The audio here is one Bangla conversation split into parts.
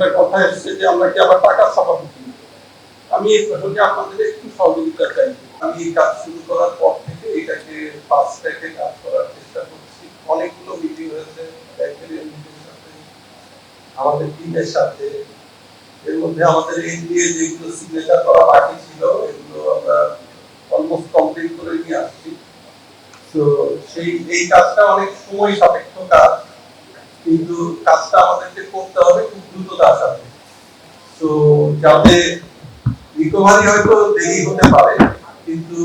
একটা কথা এসেছে যে আমরা কি আবার টাকা ছাপাবো কিনা। আমি এই প্রসঙ্গে আপনাদের একটু সহযোগিতা চাই। আমি এই কাজ শুরু করার পর থেকে এটাকে ফাস্ট ট্র্যাকে কাজ করার চেষ্টা করছি। অনেকগুলো মিটিং হয়েছে ব্যাংকের এমডির সাথে, আমাদের টিমের সাথে। এর মধ্যে আমাদের এনডিএ যেগুলো সিগনেচার করা বাকি ছিল এগুলো আমরা অলমোস্ট কমপ্লিট করে নিয়ে আসছি। তো এই কাজটা অনেক সময় সাপেক্ষ কাজ, কিন্তু কাজটা আমাদেরকে করতে হবে খুব দ্রুততার সাথে। তো যাতে রিকভারি হয়তো দেরি হতে পারে, কিন্তু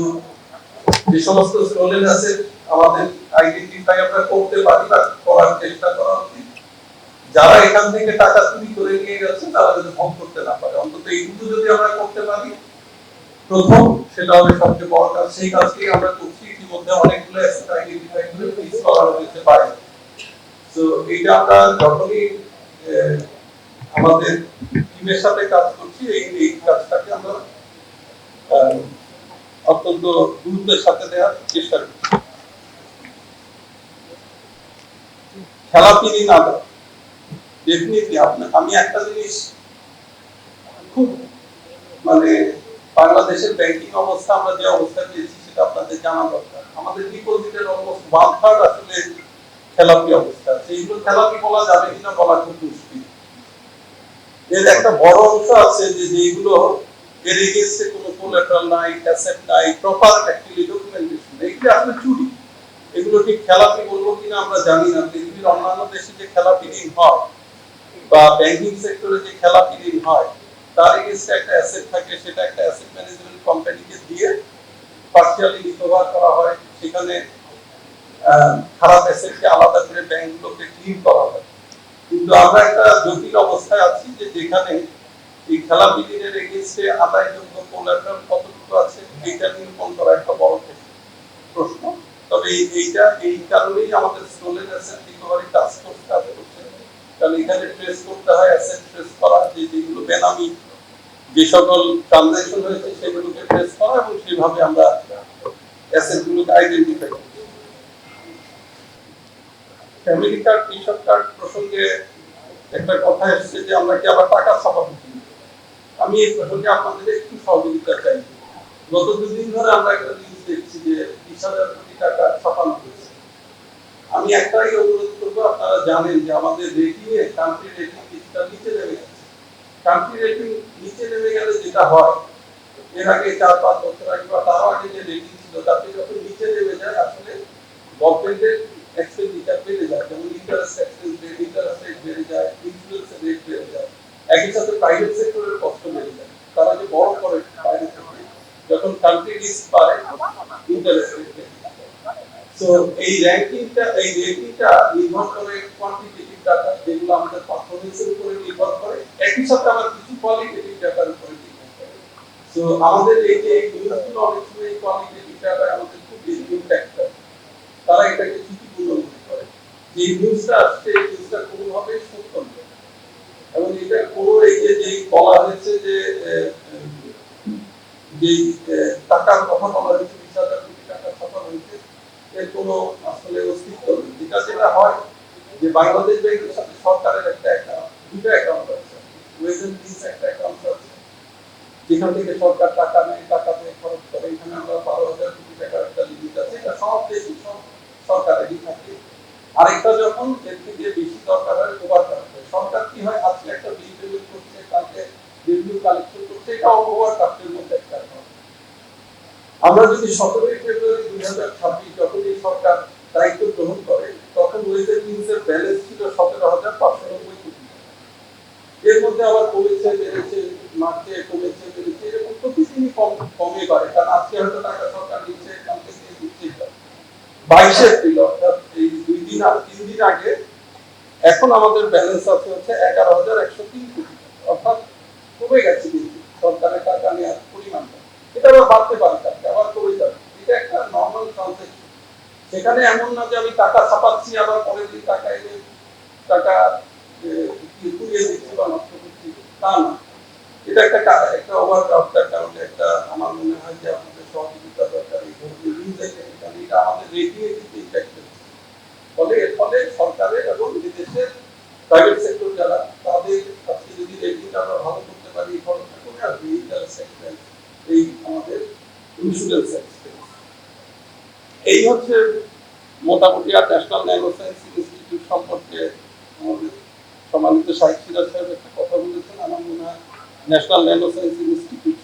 যে সমস্ত স্টোলেন আছে আমাদের আইডেন্টিফাই আমরা করতে পারি বা করার চেষ্টা করা উচিত। যারা এখান থেকে টাকা চুরি করে নিয়ে গেছে তারা যদি ভোগ করতে না পারে, অন্তত এইটুকু যদি আমরা করতে পারি প্রথম, সেটা হবে সবচেয়ে বড় কাজ। সেই কাজটি আমরা করছি ইতিমধ্যে, অনেকগুলো অ্যাসেট আইডেন্টিফাই করে ফিক্স করা হয়েছে পারে। তো এটা আমরা যখনই আমাদের টিমের সাথে কাজ করছি এই কাজটাকে আমরা অত্যন্ত গুরুত্বের সাথে দেওয়ার চেষ্টা করছি। খেলা পিনি না দেওয়া, ডেফিনেটলি আমি একটা জিনিস খুব মানে বাংলাদেশের ব্যাংকিং অবস্থা আমরা যে অবস্থা পেয়েছি সেটা আপনাদের জানা দরকার। আমাদের ডিপোজিটের অলমোস্ট 1/3 আসলে খেলাপি অবস্থা। সেইগুলো খেলাপি বলা যাবে কিনা বলা খুব মুশকিল। এর একটা বড় অংশ আছে যে যেগুলো এর এগেইনস্টে কোনো কোলাটেরাল নাই, অ্যাসেট নাই, প্রপার অ্যাকচুয়ালি ডকুমেন্টেশন, এগুলো আসলে চুরি। এগুলো ঠিক খেলাপি বলবো কিনা আমরা জানি না। পৃথিবীর অন্যান্য দেশে যে খেলাপি ঋণ হয় বা ব্যাংকিং সেক্টরে যে খেলাপি ঋণ হয় তার এগেইনস্টে একটা অ্যাসেট থাকে, সেটা একটা অ্যাসেট ম্যানেজমেন্ট কোম্পানিকে দিয়ে পার্সিয়ালি রিকভার করা হয়। সেখানে খারাপ অ্যাসেটকে আলাদা করে ব্যাংকগুলোকে ক্লিন করা হয়। কিন্তু আমরা একটা জটিল অবস্থায় আছি যে যেখানে এই খেলাপি ঋণের এগেইনস্টে আদায়যোগ্য কোলাটেরাল কতটুকু আছে এইটা নিরূপণ করা একটা বড় প্রশ্ন। তবে এই কারণেই আমাদের stolen asset recovery task force কাজ করছে। কারণ এখানে ট্রেস করতে হয়, অ্যাসেট ট্রেস করা, যেগুলো বেনামি যে সকল ট্রানজাকশন হয়েছে সেগুলোকে ট্রেস করা, এবং সেইভাবে আমরা অ্যাসেটগুলোকে আইডেন্টিফাই করি। ফ্যামিলি কার্ড, কৃষক কার্ড প্রসঙ্গে একটা কথা এসেছে যে আমরা কি আবার টাকা ছাপাবো কিনা। আমি এই প্রসঙ্গে আপনাদের একটু সহযোগিতা চাই। গত দুদিন ধরে আমরা একটা নিউজ দেখছি যে 20,000 কোটি টাকা ছাপানো হয়েছে। আমি একটাই অনুরোধ করবো, আপনারা জানেন যে আমাদের রেটিংয়ে কান্ট্রি রেটিং কিছুটা নিচে নেমে গেছে। কান্ট্রি রেটিং নিচে নেমে গেলে যেটা হয়, এর আগে 4-5 বছর আগে বা তারও আগে যে রেটিং ছিল তাতে যখন নিচে নেমে যায় আসলে গভর্নমেন্টের এক্সপেন্ডিচার বেড়ে যায়, যেমন interest expense rate, interest rate বেড়ে যায়, ইন্স্যুরেন্স রেট বেড়ে যায়, একই সাথে প্রাইভেট সেক্টরের কষ্ট বেড়ে যায়। তারা যে বড় করে প্রাইভেট সেক্টরে, যখন কান্ট্রি রিস্ক বাড়ে ইন্টারেস্ট রেট বেড়ে যায়। সো এই রেটিংটা নির্ভর করে কোয়ান্টিটেটিভ ডাটা, যেগুলো আমাদের পারফরম্যান্সের উপরে নির্ভর করে, একই সাথে আবার কিছু কোয়ালিটেটিভ ডাটার উপরে নির্ভর করে। সো আমাদের এই যে নিউজগুলো অনেক সময় এই কোয়ালিটেটিভ ডাটা আমাদের খুব ইম্প্যাক্ট করে। তারা এটাকে ঝুঁকিপূর্ণ মনে করে যে নিউজটা আসছে, এই নিউজটা কোনোভাবে সত্য নয়, এবং এটা কোনো এই যে বলা হয়েছে যে টাকার কথা বলা হয়েছে 20,000 কোটি টাকা ছাপানো হয়েছে, এর কোনো আসলে অস্তিত্ব নেই। যেটা হয় যে বাংলাদেশ ব্যাংকের সাথে সরকারের একটা অ্যাকাউন্ট, দুটো অ্যাকাউন্ট আছে, ওয়েজ এন্ড মিনস একটা অ্যাকাউন্ট আছে, যেখান থেকে সরকার টাকা নেয়, টাকা দিয়ে খরচ করে। এখানে আমরা 12,000 কোটি টাকার একটা লিমিট আছে, এটা সব দেশে সব সরকারেরই থাকে। আরেকটা যখন এর থেকে বেশি দরকার হয় ওভার ড্রাফট হয়। সরকার কি হয়, আজকে একটা বিল পেমেন্ট করছে, কালকে রেভিনিউ কালেকশন করছে, এটা ওভার ড্রাফটের মধ্যে একটা হয়। আমরা যদি 17 ফেব্রুয়ারি 2026 যখন এই সরকার দায়িত্ব গ্রহণ করে, তখন ওয়েজ এন্ড মিনসের ব্যালেন্স ছিল 17,590 কোটি। এর মধ্যে আবার কমেছে, বেড়েছে, মার্চে কমেছে, বেড়েছে, এরকম প্রতিদিনই কমে বাড়ে। কারণ আজকে হয়তো টাকা সরকার দিচ্ছে, কালকে দিয়ে দিচ্ছে। 22 এপ্রিল অর্থাৎ এই 3 দিন আগে এখন আমাদের ব্যালেন্স আছে হচ্ছে 11,103 কোটি, অর্থাৎ কমে গেছে কিন্তু সরকারের টাকা নেওয়ার পরিমাণটা। এটা আবার বাড়তে পারে, আবার কমে যাবে, এটা একটা নর্মাল ট্রানজাকশন। সেখানে এমন না যে আমি টাকা ছাপাচ্ছি আবার পরের দিন টাকা এনে টাকা ঘুরিয়ে দিচ্ছি বা নষ্ট করছি, তা না। এটা একটা ওভারড্রাফটের কারণে একটা আমার মনে হয় যে আমাদের সহযোগিতা দরকার। এই ধরনের নিউজ এটা আমাদের রেটিংয়ে কিন্তু ইম্প্যাক্ট করছে। ফলে এর ফলে সরকারের এবং বিদেশের প্রাইভেট সেক্টর যারা, তাদের কাছে যদি যদি আমরা ভালো করতে পারি খরচটা কমে আসবে এই সেক্টর, এই আমাদের ইন্স্যুরেন্স এক্সপেন্স। এই হচ্ছে মোটামুটি আর ন্যাশনাল ন্যানো সায়েন্স ইনস্টিটিউট সম্পর্কে আমাদের সম্মানিত শাহেখ সিরাজ সাহেব একটা কথা বলেছেন। আমার মনে হয় ন্যাশনাল ন্যানো সায়েন্স ইনস্টিটিউট